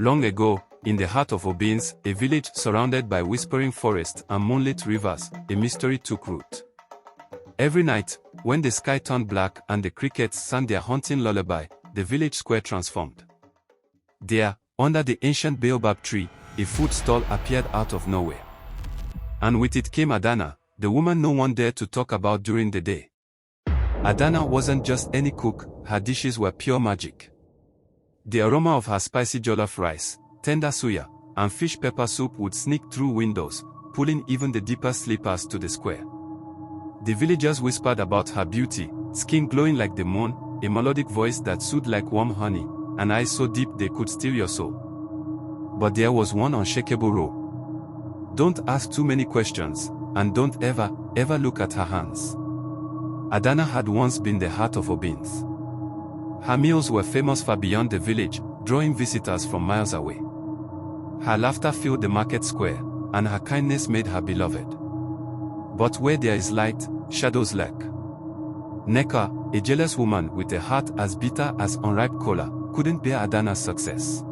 Long ago, in the heart of Obins, a village surrounded by whispering forests and moonlit rivers, a mystery took root. Every night, when the sky turned black and the crickets sang their haunting lullaby, the village square transformed. There, under the ancient baobab tree, a food stall appeared out of nowhere. And with it came Adana, the woman no one dared to talk about during the day. Adana wasn't just any cook, her dishes were pure magic. The aroma of her spicy jollof rice, tender suya, and fish pepper soup would sneak through windows, pulling even the deepest sleepers to the square. The villagers whispered about her beauty, skin glowing like the moon, a melodic voice that soothed like warm honey, and eyes so deep they could steal your soul. But there was one unshakable rule. Don't ask too many questions, and don't ever look at her hands. Adana had once been the heart of Obins. Her meals were famous far beyond the village, drawing visitors from miles away. Her laughter filled the market square, and her kindness made her beloved. But where there is light, shadows lurk. Neka, a jealous woman with a heart as bitter as unripe cola, couldn't bear Adana's success.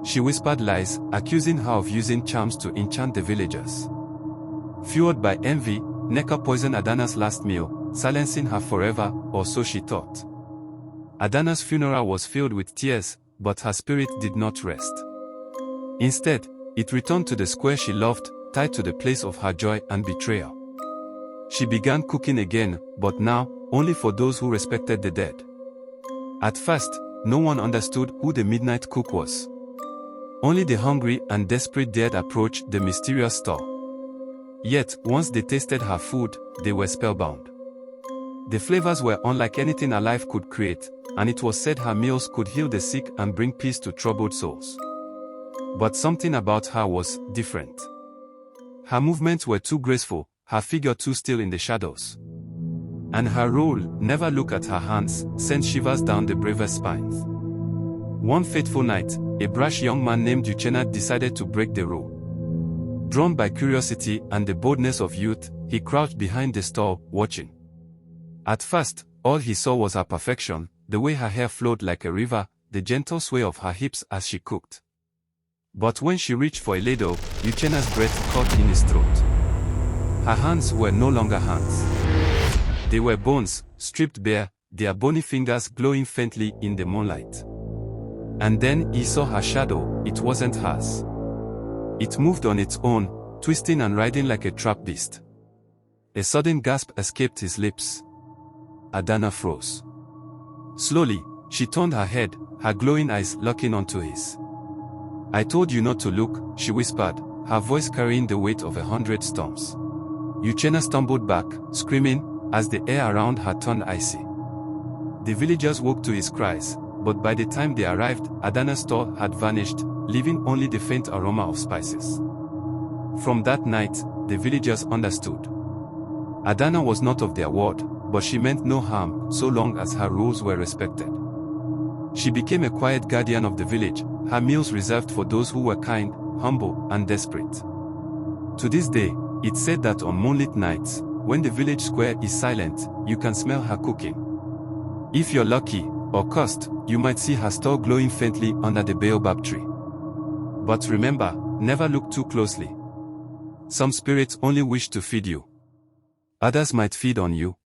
She whispered lies, accusing her of using charms to enchant the villagers. Fueled by envy, Neka poisoned Adana's last meal, silencing her forever, or so she thought. Adana's funeral was filled with tears, but her spirit did not rest. Instead, it returned to the square she loved, tied to the place of her joy and betrayal. She began cooking again, but now, only for those who respected the dead. At first, no one understood who the midnight cook was. Only the hungry and desperate dared approach the mysterious stall. Yet, once they tasted her food, they were spellbound. The flavors were unlike anything alive could create, and it was said her meals could heal the sick and bring peace to troubled souls. But something about her was different. Her movements were too graceful, her figure too still in the shadows. And her rule, never look at her hands, sent shivers down the bravest spines. One fateful night, a brash young man named Uchenna decided to break the rule. Drawn by curiosity and the boldness of youth, he crouched behind the stall, watching. At first, all he saw was her perfection, the way her hair flowed like a river, the gentle sway of her hips as she cooked. But when she reached for a ladle, Uchenna's breath caught in his throat. Her hands were no longer hands. They were bones, stripped bare, their bony fingers glowing faintly in the moonlight. And then he saw her shadow, it wasn't hers. It moved on its own, twisting and writhing like a trapped beast. A sudden gasp escaped his lips. Adana froze. Slowly, she turned her head, her glowing eyes locking onto his. "I told you not to look," she whispered, her voice carrying the weight of 100 storms. Uchenna stumbled back, screaming, as the air around her turned icy. The villagers woke to his cries, but by the time they arrived, Adana's stall had vanished, leaving only the faint aroma of spices. From that night, the villagers understood. Adana was not of their world, but she meant no harm, so long as her rules were respected. She became a quiet guardian of the village, her meals reserved for those who were kind, humble, and desperate. To this day, it's said that on moonlit nights, when the village square is silent, you can smell her cooking. If you're lucky, or cursed, you might see her stall glowing faintly under the baobab tree. But remember, never look too closely. Some spirits only wish to feed you. Others might feed on you.